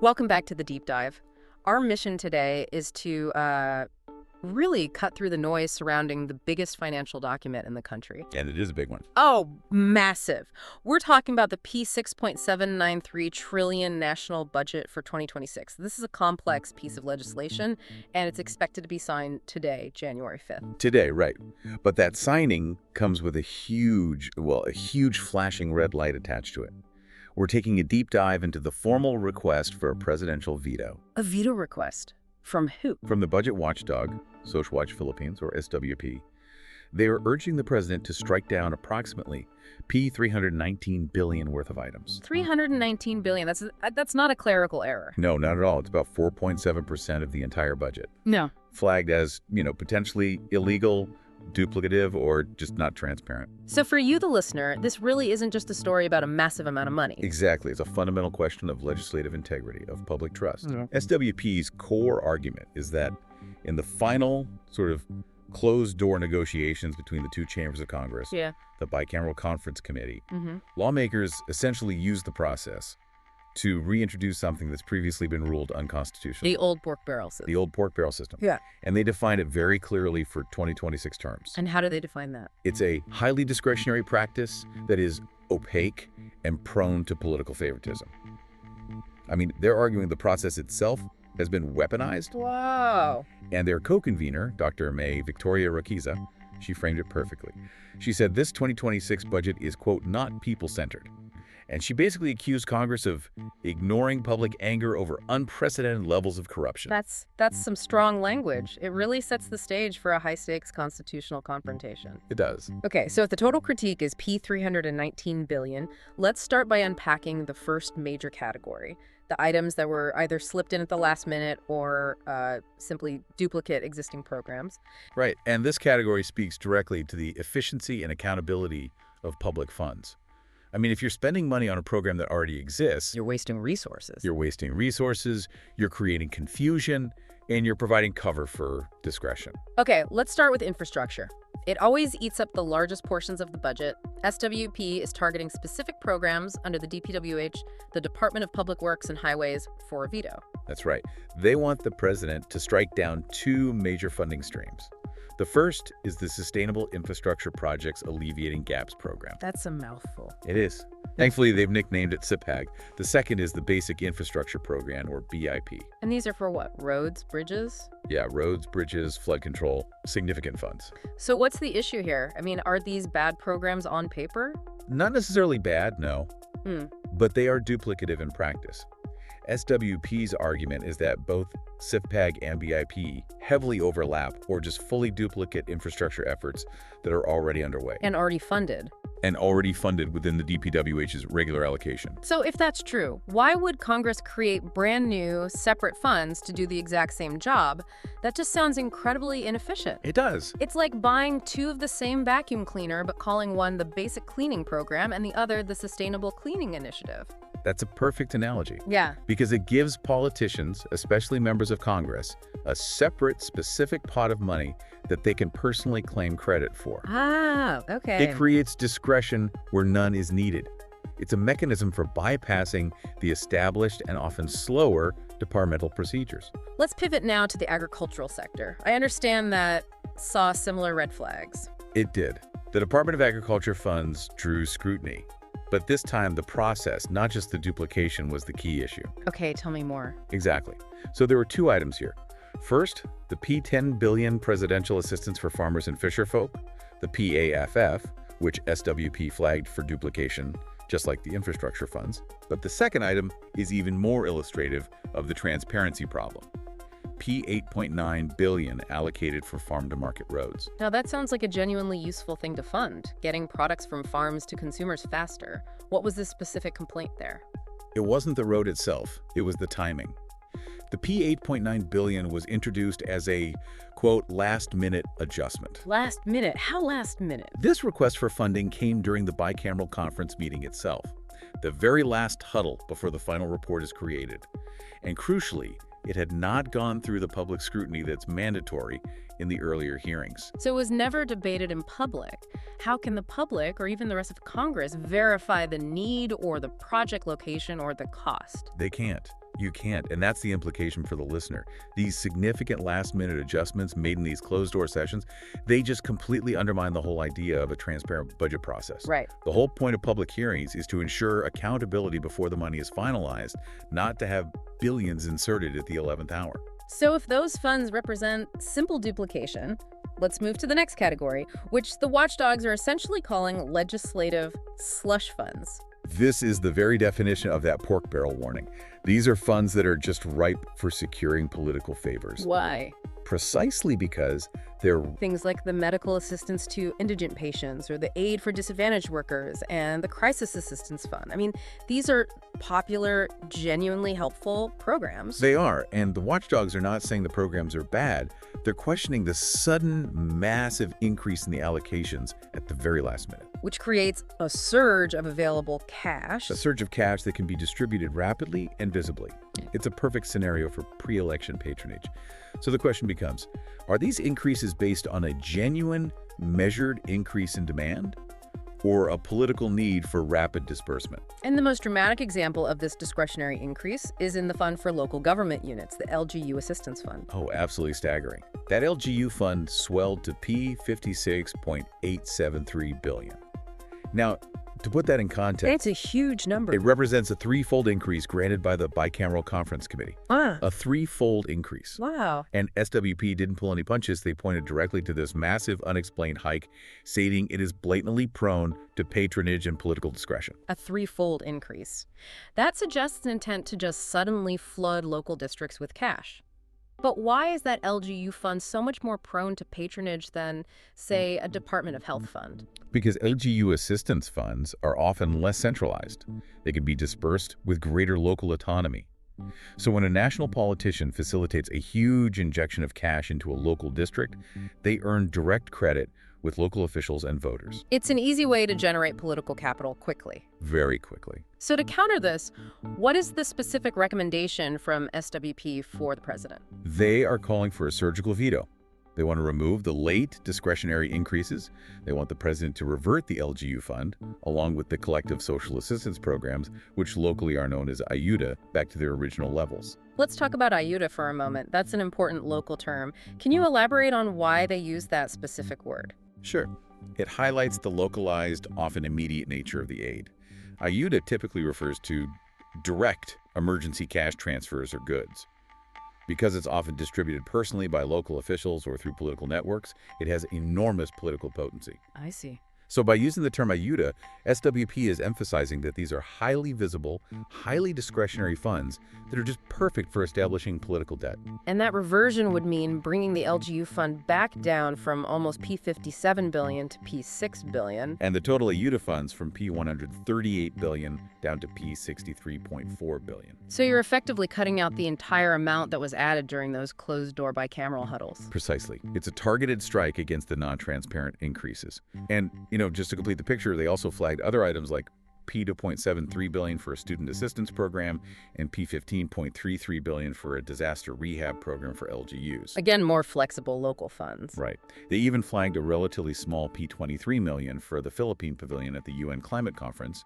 Welcome back to the deep dive. Our mission today is to really cut through the noise surrounding the biggest financial document in the country. And it is a big one. Oh, massive. We're talking about the P6.793 trillion national budget for 2026. This is a complex piece of legislation, and it's expected to be signed today, January 5th. Today, right. But that signing comes with a huge flashing red light attached to it. We're taking a deep dive into the formal request for a presidential veto. A veto request? From who? From the budget watchdog, Social Watch Philippines, or SWP. They are urging the president to strike down approximately $319 billion worth of items. $319 billion. That's not a clerical error. No, not at all. It's about 4.7% of the entire budget. No. Flagged as, potentially illegal, duplicative, or just not transparent. So for you, the listener, this really isn't just a story about a massive amount of money. Exactly. It's a fundamental question of legislative integrity, of public trust. Yeah. SWP's core argument is that in the final sort of closed-door negotiations between the two chambers of Congress, the bicameral conference committee, lawmakers essentially used the process to reintroduce something that's previously been ruled unconstitutional. The old pork barrel system. The old pork barrel system. Yeah. And they defined it very clearly for 2026 terms. And how do they define that? It's a highly discretionary practice that is opaque and prone to political favoritism. I mean, they're arguing the process itself has been weaponized. Wow. And their co-convener, Dr. May Victoria Raquiza, she framed it perfectly. She said this 2026 budget is, quote, not people-centered. And she basically accused Congress of ignoring public anger over unprecedented levels of corruption. That's some strong language. It really sets the stage for a high-stakes constitutional confrontation. It does. Okay, so if the total critique is $319 billion, let's start by unpacking the first major category, the items that were either slipped in at the last minute or simply duplicate existing programs. Right, and this category speaks directly to the efficiency and accountability of public funds. I mean, if you're spending money on a program that already exists, You're wasting resources. You're creating confusion, and you're providing cover for discretion. Okay, let's start with infrastructure. It always eats up the largest portions of the budget. SWP is targeting specific programs under the DPWH, the Department of Public Works and Highways, for a veto. That's right. They want the president to strike down two major funding streams. The first is the Sustainable Infrastructure Projects Alleviating Gaps program. That's a mouthful. It is. Thankfully, they've nicknamed it SIPAG. The second is the Basic Infrastructure Program, or BIP. And these are for what? Roads, bridges? Yeah, roads, bridges, flood control, significant funds. So what's the issue here? I mean, are these bad programs on paper? Not necessarily bad, no. But they are duplicative in practice. SWP's argument is that both SIPAG and BIP heavily overlap or just fully duplicate infrastructure efforts that are already underway. And already funded. And already funded within the DPWH's regular allocation. So if that's true, why would Congress create brand new, separate funds to do the exact same job? That just sounds incredibly inefficient. It does. It's like buying two of the same vacuum cleaner, but calling one the Basic Cleaning Program and the other the Sustainable Cleaning Initiative. That's a perfect analogy. Yeah. Because it gives politicians, especially members of Congress, a separate, specific pot of money that they can personally claim credit for. Ah, okay. It creates discretion where none is needed. It's a mechanism for bypassing the established and often slower departmental procedures. Let's pivot now to the agricultural sector. I understand that saw similar red flags. It did. The Department of Agriculture funds drew scrutiny. But this time, the process, not just the duplication, was the key issue. Okay, tell me more. Exactly. So there were two items here. First, the P10 billion Presidential Assistance for Farmers and Fisherfolk, the PAFF, which SWP flagged for duplication, just like the infrastructure funds. But the second item is even more illustrative of the transparency problem. P8.9 billion allocated for farm-to-market roads. Now that sounds like a genuinely useful thing to fund, getting products from farms to consumers faster. What was the specific complaint there? It wasn't the road itself, it was the timing. The P8.9 billion was introduced as a, quote, last-minute adjustment. Last minute? How last minute? This request for funding came during the bicameral conference meeting itself, the very last huddle before the final report is created. And crucially, It had not gone through the public scrutiny that's mandatory in the earlier hearings. So it was never debated in public. How can the public, or even the rest of Congress, verify the need or the project location or the cost? They can't. You can't, and that's the implication for the listener. These significant last-minute adjustments made in these closed-door sessions, they just completely undermine the whole idea of a transparent budget process. Right. The whole point of public hearings is to ensure accountability before the money is finalized, not to have billions inserted at the 11th hour. So if those funds represent simple duplication, let's move to the next category, which the watchdogs are essentially calling legislative slush funds. This is the very definition of that pork barrel warning. These are funds that are just ripe for securing political favors. Why? Precisely because they're Things like the medical assistance to indigent patients or the aid for disadvantaged workers and the crisis assistance fund. I mean, these are popular, genuinely helpful programs. They are, and the watchdogs are not saying the programs are bad. They're questioning the sudden, massive increase in the allocations at the very last minute. Which creates a surge of available cash. A surge of cash that can be distributed rapidly and visibly. It's a perfect scenario for pre-election patronage. So the question becomes, are these increases based on a genuine, measured increase in demand, or a political need for rapid disbursement? And the most dramatic example of this discretionary increase is in the Fund for Local Government Units, the LGU Assistance Fund. Oh, absolutely staggering. That LGU fund swelled to P56.873 billion. Now, to put that in context, That's a huge number. it represents a threefold increase granted by the Bicameral Conference Committee. A threefold increase. Wow. And SWP didn't pull any punches. They pointed directly to this massive unexplained hike, stating it is blatantly prone to patronage and political discretion. A threefold increase. That suggests an intent to just suddenly flood local districts with cash. But why is that LGU fund so much more prone to patronage than, say, a Department of Health fund? Because LGU assistance funds are often less centralized. They can be dispersed with greater local autonomy. So when a national politician facilitates a huge injection of cash into a local district, they earn direct credit with local officials and voters. It's an easy way to generate political capital quickly. Very quickly. So to counter this, what is the specific recommendation from SWP for the president? They are calling for a surgical veto. They want to remove the late discretionary increases. They want the president to revert the LGU fund, along with the collective social assistance programs, which locally are known as IUTA, back to their original levels. Let's talk about IUTA for a moment. That's an important local term. Can you elaborate on why they use that specific word? Sure. It highlights the localized, often immediate nature of the aid. IUTA typically refers to direct emergency cash transfers or goods. Because it's often distributed personally by local officials or through political networks, it has enormous political potency. I see. So by using the term IUTA, SWP is emphasizing that these are highly visible, highly discretionary funds that are just perfect for establishing political debt. And that reversion would mean bringing the LGU fund back down from almost P57 billion to P6 billion. And the total IUTA funds from P138 billion down to P63.4 billion. So you're effectively cutting out the entire amount that was added during those closed-door bicameral huddles. Precisely. It's a targeted strike against the non-transparent increases. And, just to complete the picture, they also flagged other items like P2.73 billion for a student assistance program and P15.33 billion for a disaster rehab program for LGUs. Again, more flexible local funds. Right. They even flagged a relatively small P23 million for the Philippine pavilion at the UN Climate Conference,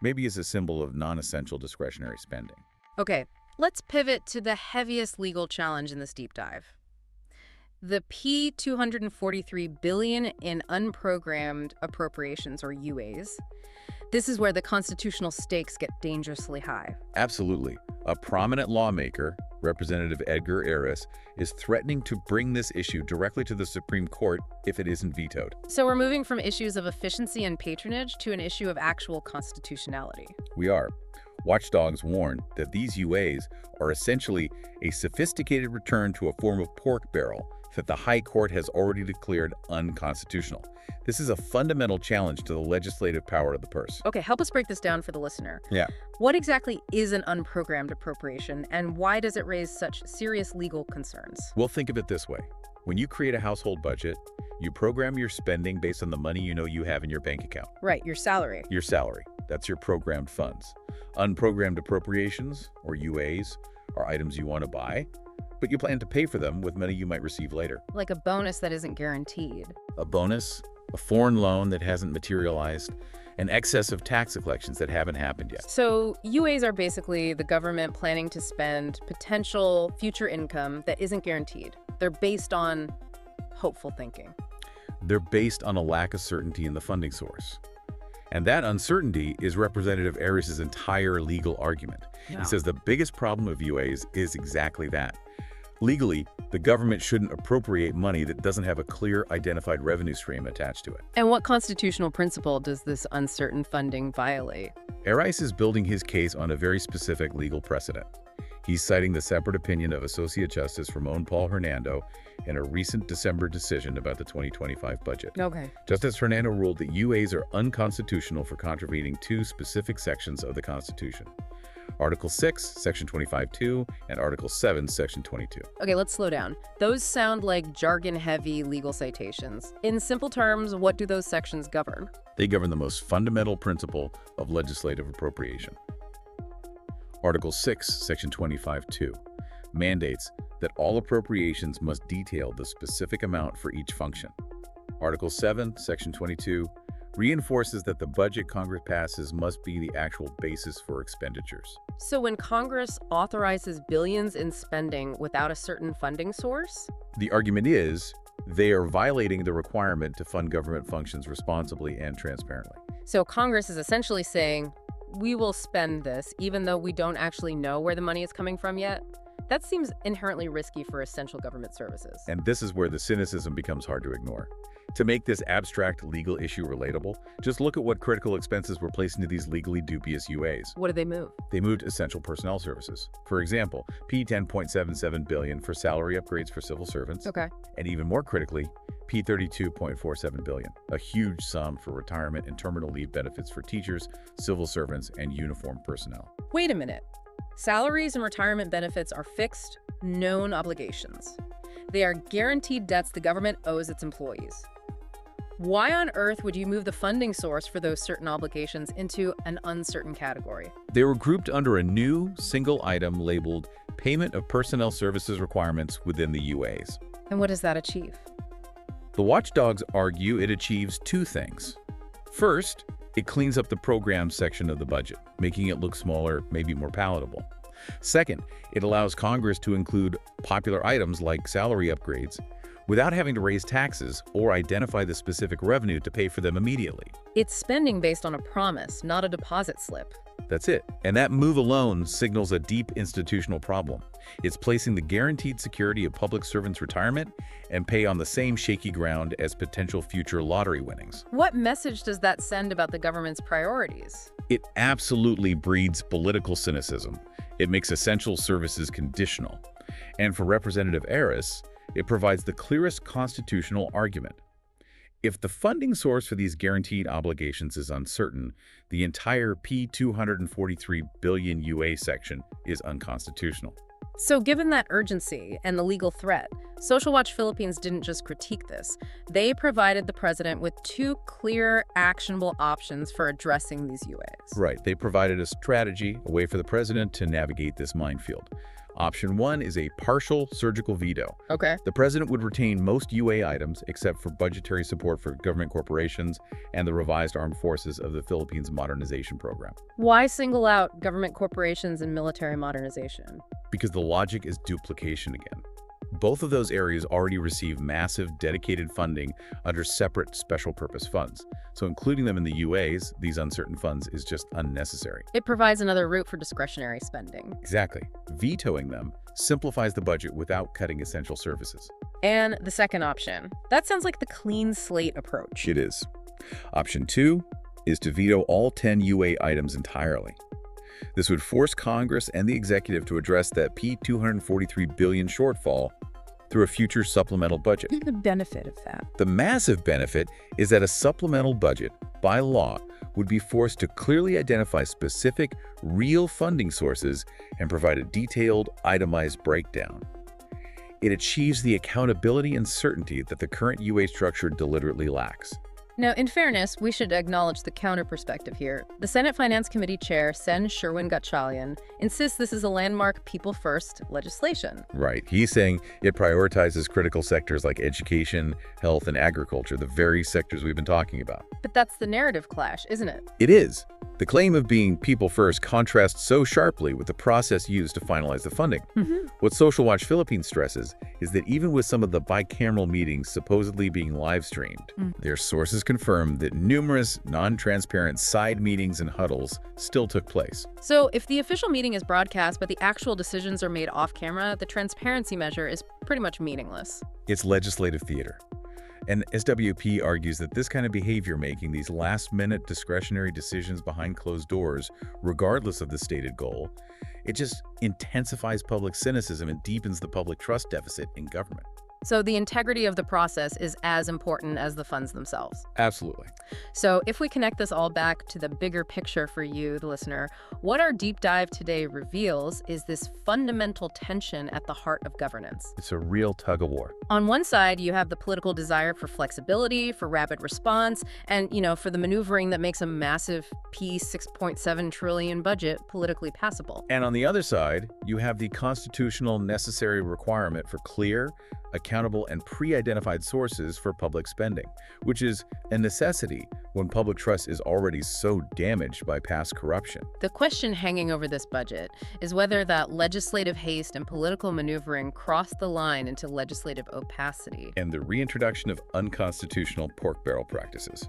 maybe as a symbol of non-essential discretionary spending. Okay, let's pivot to the heaviest legal challenge in this deep dive. The P243 billion in unprogrammed appropriations, or UAs. This is where the constitutional stakes get dangerously high. Absolutely. A prominent lawmaker, Representative Edgar Aris, is threatening to bring this issue directly to the Supreme Court if it isn't vetoed. So we're moving from issues of efficiency and patronage to an issue of actual constitutionality. We are. Watchdogs warn that these UAs are essentially a sophisticated return to a form of pork barrel that the High Court has already declared unconstitutional. This is a fundamental challenge to the legislative power of the purse. Okay, help us break this down for the listener. Yeah. What exactly is an unprogrammed appropriation, and why does it raise such serious legal concerns? Well, think of it this way. When you create a household budget, you program your spending based on the money you know you have in your bank account. Right, your salary. Your salary. That's your programmed funds. Unprogrammed appropriations, or UAs, are items you want to buy, but you plan to pay for them with money you might receive later. Like a bonus that isn't guaranteed. A bonus, a foreign loan that hasn't materialized, an excess of tax collections that haven't happened yet. So UAs are basically the government planning to spend potential future income that isn't guaranteed. They're based on hopeful thinking. They're based on a lack of certainty in the funding source. And that uncertainty is representative of Aris's entire legal argument. Yeah. He says the biggest problem of UAs is exactly that. Legally, the government shouldn't appropriate money that doesn't have a clear, identified revenue stream attached to it. And what constitutional principle does this uncertain funding violate? Aris is building his case on a very specific legal precedent. He's citing the separate opinion of Associate Justice Ramon Paul Hernando in a recent December decision about the 2025 budget. Okay. Justice Hernando ruled that UAs are unconstitutional for contravening two specific sections of the Constitution. Article 6, Section 25(2), and Article 7, Section 22. Okay, let's slow down. Those sound like jargon-heavy legal citations. In simple terms, what do those sections govern? They govern the most fundamental principle of legislative appropriation. Article 6, Section 25(2) mandates that all appropriations must detail the specific amount for each function. Article 7, Section 22 reinforces that the budget Congress passes must be the actual basis for expenditures. So when Congress authorizes billions in spending without a certain funding source? The argument is they are violating the requirement to fund government functions responsibly and transparently. So Congress is essentially saying, we will spend this even though we don't actually know where the money is coming from yet? That seems inherently risky for essential government services. And this is where the cynicism becomes hard to ignore. To make this abstract legal issue relatable, just look at what critical expenses were placed into these legally dubious UAs. What did they move? They moved essential personnel services. For example, P10.77 billion for salary upgrades for civil servants. Okay. And even more critically, P32.47 billion, a huge sum for retirement and terminal leave benefits for teachers, civil servants, and uniformed personnel. Wait a minute. Salaries and retirement benefits are fixed, known obligations. They are guaranteed debts the government owes its employees. Why on earth would you move the funding source for those certain obligations into an uncertain category? They were grouped under a new single item labeled Payment of Personnel Services Requirements within the UAs. And what does that achieve? The watchdogs argue it achieves two things. First, it cleans up the program section of the budget, making it look smaller, maybe more palatable. Second, it allows Congress to include popular items like salary upgrades without having to raise taxes or identify the specific revenue to pay for them immediately. It's spending based on a promise, not a deposit slip. That's it. And that move alone signals a deep institutional problem. It's placing the guaranteed security of public servants' retirement and pay on the same shaky ground as potential future lottery winnings. What message does that send about the government's priorities? It absolutely breeds political cynicism. It makes essential services conditional. And for Representative Aris, it provides the clearest constitutional argument. If the funding source for these guaranteed obligations is uncertain, the entire P243 billion UA section is unconstitutional. So given that urgency and the legal threat, Social Watch Philippines didn't just critique this. They provided the president with two clear, actionable options for addressing these UAs. Right. They provided a strategy, a way for the president to navigate this minefield. Option 1 is a partial surgical veto. Okay. The president would retain most UA items except for budgetary support for government corporations and the revised armed forces of the Philippines modernization program. Why single out government corporations and military modernization? Because the logic is duplication again. Both of those areas already receive massive dedicated funding under separate special purpose funds. So including them in the UAs, these uncertain funds, is just unnecessary. It provides another route for discretionary spending. Exactly. Vetoing them simplifies the budget without cutting essential services. And the second option. That sounds like the clean slate approach. It is. Option 2 is to veto all 10 UA items entirely. This would force Congress and the executive to address that P243 billion shortfall through a future supplemental budget. The benefit of that. The massive benefit is that a supplemental budget, by law, would be forced to clearly identify specific, real funding sources and provide a detailed, itemized breakdown. It achieves the accountability and certainty that the current UA structure deliberately lacks. Now, in fairness, we should acknowledge the counter perspective here. The Senate Finance Committee Chair, Sen Sherwin-Gatchalian, insists this is a landmark people-first legislation. Right. He's saying it prioritizes critical sectors like education, health, and agriculture, the very sectors we've been talking about. But that's the narrative clash, isn't it? It is. The claim of being people first contrasts so sharply with the process used to finalize the funding. What Social Watch Philippine stresses is that even with some of the bicameral meetings supposedly being live-streamed, their sources confirm that numerous non-transparent side meetings and huddles still took place. So if the official meeting is broadcast but the actual decisions are made off-camera, the transparency measure is pretty much meaningless. It's legislative theater. And SWP argues that this kind of behavior, making these last-minute discretionary decisions behind closed doors, regardless of the stated goal, it just intensifies public cynicism and deepens the public trust deficit in government. So the integrity of the process is as important as the funds themselves. Absolutely. So if we connect this all back to the bigger picture for you, the listener, what our deep dive today reveals is this fundamental tension at the heart of governance. It's a real tug-of-war. On one side, you have the political desire for flexibility, for rapid response, and, for the maneuvering that makes a massive $6.7 trillion budget politically passable. And on the other side, you have the constitutional necessary requirement for clear, accountable, and pre-identified sources for public spending, which is a necessity when public trust is already so damaged by past corruption. The question hanging over this budget is whether that legislative haste and political maneuvering cross the line into legislative opacity. And the reintroduction of unconstitutional pork barrel practices.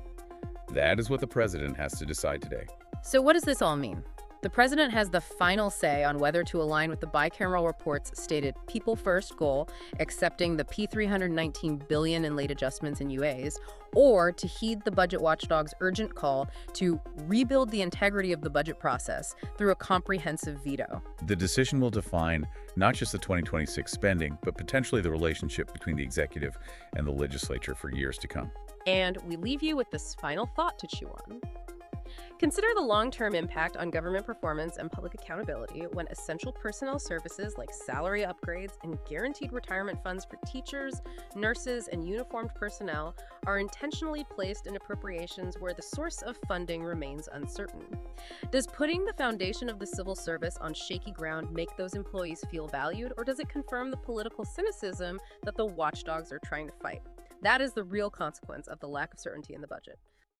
That is what the president has to decide today. So what does this all mean? The president has the final say on whether to align with the bicameral report's stated people-first goal, accepting the $319 billion in late adjustments in UAs, or to heed the budget watchdog's urgent call to rebuild the integrity of the budget process through a comprehensive veto. The decision will define not just the 2026 spending, but potentially the relationship between the executive and the legislature for years to come. And we leave you with this final thought to chew on. Consider the long-term impact on government performance and public accountability when essential personnel services like salary upgrades and guaranteed retirement funds for teachers, nurses, and uniformed personnel are intentionally placed in appropriations where the source of funding remains uncertain. Does putting the foundation of the civil service on shaky ground make those employees feel valued, or does it confirm the political cynicism that the watchdogs are trying to fight? That is the real consequence of the lack of certainty in the budget.